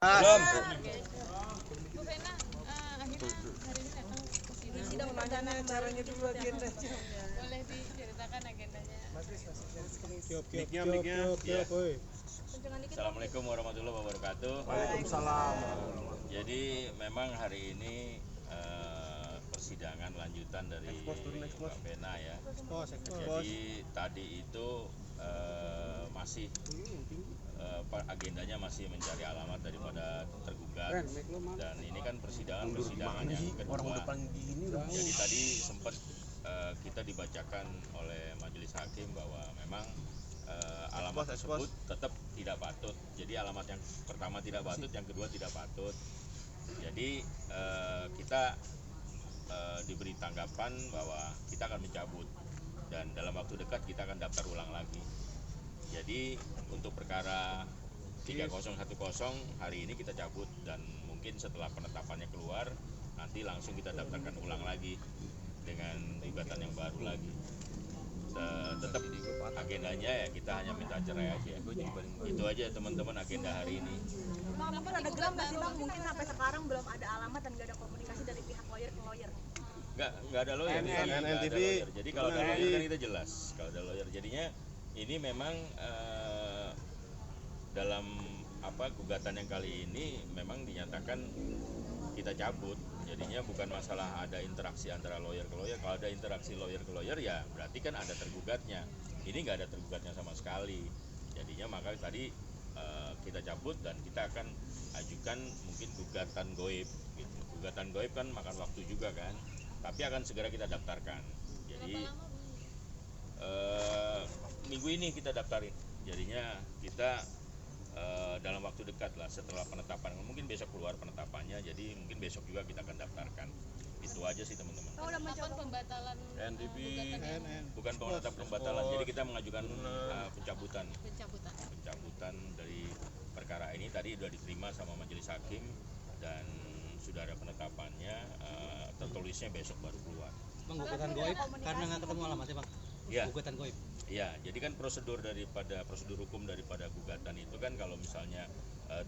Belum. Bu Vena, akhirnya hari ini datang ke sini. Sidang perdana caranya dulu agendanya. Boleh diceritakan agendanya? Miknya. Assalamualaikum warahmatullahi wabarakatuh. Waalaikumsalam. Jadi memang hari ini persidangan lanjutan dari Mbak Vena ya. Jadi tadi itu masih agendanya masih mencari alamat daripada tergugat, dan ini kan persidangan yang kedua. Jadi tadi sempat kita dibacakan oleh majelis hakim bahwa memang alamat tersebut tetap tidak patut. Jadi alamat yang pertama tidak patut, yang kedua tidak patut. Jadi kita diberi tanggapan bahwa kita akan mencabut, dan dalam waktu dekat kita akan daftar ulang lagi. Jadi untuk perkara 3010 hari ini kita cabut, dan mungkin setelah penetapannya keluar nanti langsung kita daftarkan ulang lagi dengan gugatan yang baru lagi. Tetap agendanya ya kita hanya minta cerai aja. Itu aja teman-teman agenda hari ini. Bang, mungkin ada geram nggak sih Bang? Mungkin sampai sekarang belum ada alamat dan nggak ada komunikasi dari pihak lawyer ke lawyer. Nggak ada lawyer. Jadi kalau ada lawyer kan kita jelas. Kalau ada lawyer, jadinya ini memang dalam gugatan yang kali ini memang dinyatakan kita cabut. Jadinya bukan masalah ada interaksi antara lawyer ke lawyer. Kalau ada interaksi lawyer ke lawyer ya berarti kan ada tergugatnya. Ini nggak ada tergugatnya sama sekali. Jadinya maka tadi kita cabut, dan kita akan ajukan mungkin gugatan goib gitu. Gugatan goib kan makan waktu juga kan, tapi akan segera kita daftarkan. Jadi minggu ini kita daftarin. Jadinya kita dalam waktu dekat lah setelah penetapan, mungkin besok keluar penetapannya, jadi mungkin besok juga kita akan daftarkan. Itu aja sih teman-teman. Penetapan pembatalan Bukan pembatalan, jadi kita mengajukan pencabutan dari perkara ini. Tadi sudah diterima sama majelis hakim dan sudah ada penetapannya, tertulisnya besok baru keluar. Bang, gugatan goib karena nggak ketemu alamatnya Bang? Ya. Gugatan goib? Ya, jadi kan prosedur hukum daripada gugatan itu kan, kalau misalnya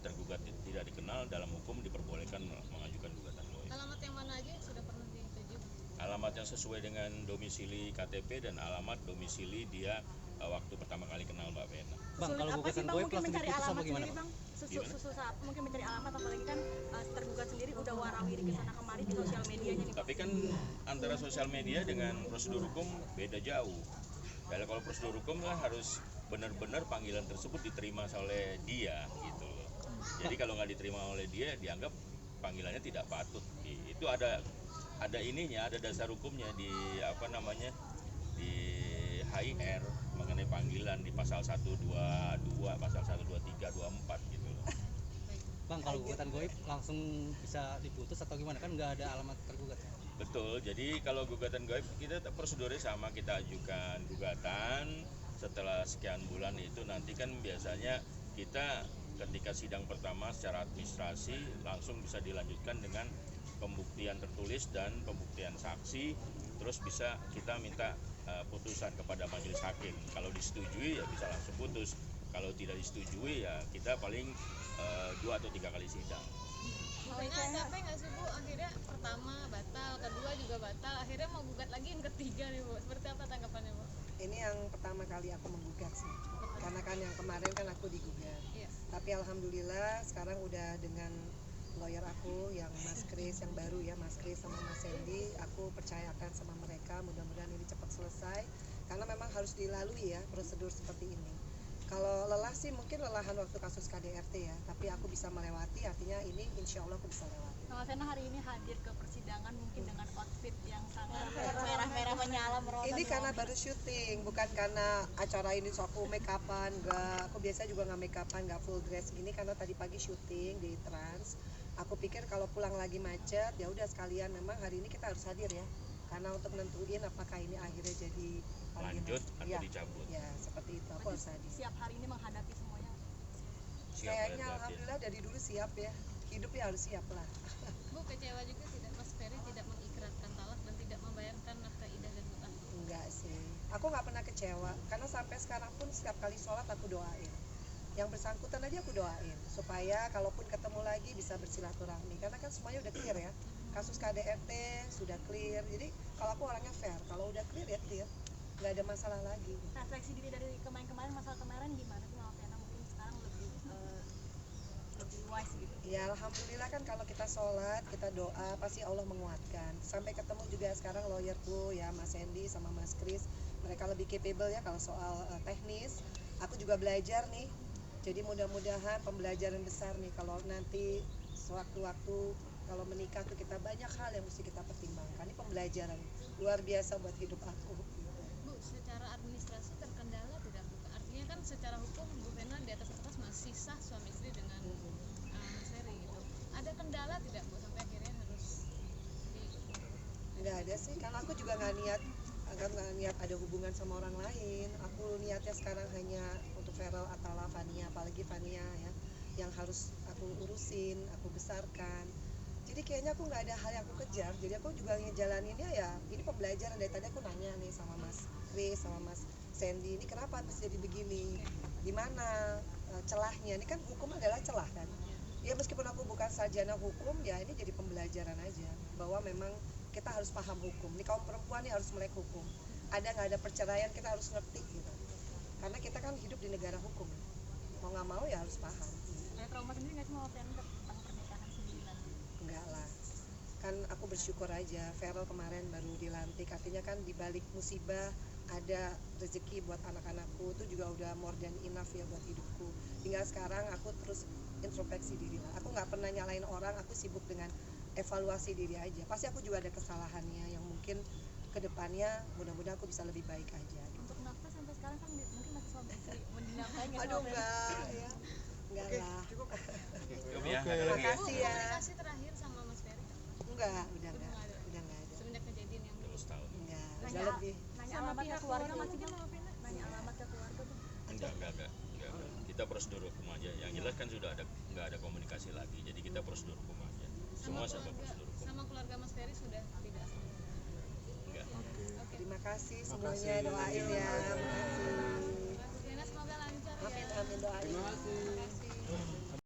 tergugat tidak dikenal, dalam hukum diperbolehkan mengajukan gugatan goib. Alamat yang mana aja yang sudah pernah dituju? Alamat yang sesuai dengan domisili KTP dan alamat domisili dia waktu pertama kali kenal Mbak Vena. Bang, kalau gugatan goib langsung diputus apa gimana Bang? Susah mungkin mencari alamat, apalagi kan tergugat sendiri udah warawiri ke sana kemari di sosial medianya nih. Tapi kan antara sosial media dengan prosedur hukum beda jauh. Kalau prosedur hukum lah harus benar-benar panggilan tersebut diterima oleh dia gitu loh. Jadi kalau nggak diterima oleh dia, dianggap panggilannya tidak patut. Itu ada ininya, ada dasar hukumnya di di HIR mengenai panggilan di pasal 122, pasal 123, 24 gitu loh. Bang, kalau gugatan goib langsung bisa diputus atau gimana, kan nggak ada alamat tergugat? Betul, jadi kalau gugatan goib kita prosedurnya sama, kita ajukan gugatan setelah sekian bulan itu nanti kan biasanya kita ketika sidang pertama secara administrasi langsung bisa dilanjutkan dengan pembuktian tertulis dan pembuktian saksi, terus bisa kita minta putusan kepada majelis hakim. Kalau disetujui ya bisa langsung putus, kalau tidak disetujui ya kita paling 2 atau 3 kali sidang. Pokoknya capek nggak sih Bu? Akhirnya pertama batal, kedua juga batal, akhirnya mau gugat lagi yang ketiga nih Bu. Seperti apa tanggapannya Bu? Ini yang pertama kali aku menggugat sih. Karena kan yang kemarin kan aku digugat. Iya. Tapi alhamdulillah sekarang udah dengan lawyer aku yang Mas Kris yang baru ya, Mas Kris sama Mas Sandy, aku percayakan sama mereka, mudah-mudahan ini cepat selesai karena memang harus dilalui ya prosedur seperti ini. Kalau lelah sih mungkin lelahan waktu kasus KDRT ya, tapi aku bisa melewati, artinya ini insya Allah aku bisa lewati. Kalau Vena hari ini hadir ke persidangan mungkin dengan outfit yang sangat merah-merah menyala merotot. Ini karena baru syuting, bukan karena acara ini so aku make upan, enggak. Aku biasa juga nggak make upan, nggak full dress gini karena tadi pagi syuting di Trans. Aku pikir kalau pulang lagi macet, ya udah sekalian memang hari ini kita harus hadir ya. Karena untuk nentuin apakah ini akhirnya jadi lanjut atau ya, dicabut. Ya, seperti itu. Aku harus hadir. Siap hari ini menghadapi semuanya. Kayaknya alhamdulillah dari dulu siap ya. Hidup ya harus siap lah. Bu, kecewa juga tidak Mas Ferry tidak mengikrarkan talak dan tidak membayarkan nafkah Ida dan utang? Enggak sih. Aku nggak pernah kecewa karena sampai sekarang pun setiap kali sholat aku doain. yang bersangkutan aja aku doain supaya kalaupun ketemu lagi bisa bersilaturahmi, karena kan semuanya udah clear ya, kasus KDRT sudah clear. Jadi kalau aku orangnya fair, kalau udah clear ya clear, nggak ada masalah lagi. Refleksi diri dari kemarin-kemarin, masalah kemarin gimana sih Mama Vena? Mungkin sekarang lebih wise gitu. Ya alhamdulillah kan kalau kita sholat, kita doa, pasti Allah menguatkan. Sampai ketemu juga sekarang lawyerku ya, Mas Hendy sama Mas Kris, mereka lebih capable ya kalau soal teknis. Aku juga belajar nih, jadi mudah-mudahan pembelajaran besar nih kalau nanti sewaktu-waktu kalau menikah tuh kita banyak hal yang mesti kita pertimbangkan. Ini pembelajaran luar biasa buat hidup aku. Bu, secara administrasi terkendala tidak Bu? Artinya kan secara hukum Bu Vena di atas kertas masih sah suami istri dengan Mas Ferry gitu. Ada kendala tidak Bu sampai akhirnya harus Nggak ada sih, karena aku juga nggak niat ada hubungan sama orang lain. Aku niatnya sekarang hanya untuk Feral, Atala, Fania, apalagi Fania ya, yang harus aku urusin, aku besarkan. Jadi kayaknya aku nggak ada hal yang aku kejar. Jadi aku juga ngejalaninnya ya, ini pembelajaran. Dari tadi aku nanya nih sama Mas Kris, sama Mas Sandy, ini kenapa bisa jadi begini? Di mana celahnya? Ini kan hukum adalah celah kan. Ya meskipun aku bukan sarjana hukum, ya ini jadi pembelajaran aja bahwa memang kita harus paham hukum. Ini kaum perempuan nih harus melek hukum. Ada nggak ada perceraian kita harus ngerti gitu. Karena kita kan hidup di negara hukum. Mau nggak mau ya harus paham. Ada trauma sendiri nggak sih Mama Vena tentang pernikahan sendiri nanti? Enggak lah. Kan aku bersyukur aja. Feral kemarin baru dilantik. Artinya kan di balik musibah ada rezeki buat anak-anakku. Itu juga udah more than enough ya buat hidupku. Tinggal sekarang aku terus introspeksi diri lah. Aku nggak pernah nyalain orang. Aku sibuk dengan evaluasi diri aja. Pasti aku juga ada kesalahannya yang mungkin kedepannya mudah-mudahan aku bisa lebih baik aja. Untuk nafas sampai sekarang kan mungkin masih suami istri mendinamkan nggak sih Aduh Mama Vena? enggak ya. Enggak lah. Cukup ya, Terima nggak ada lagi ya? kasih ya. komunikasi terakhir sama Mas Ferry Enggak, udah enggak. nggak ada. Udah enggak ada. Semenjak kejadian yang Terus tahun. Enggak. Udah Nanya, lebih. nanya sama alamat ke pihak keluarga keluarga masih mungkin Bang? Mama Vena Nanya alamat ke keluarga tuh. Enggak. Kita prosedur hukum aja. Yang jelas kan sudah ada nggak ada komunikasi lagi. Jadi kita prosedur hukum aja. Semua serba prosedur hukum. sama keluarga Mas Ferry sudah tidak Enggak. oke. Terima kasih semuanya, doain ya. Terima kasih. Mas Vena semoga lancar Amin ya. amin doain. Terima kasih.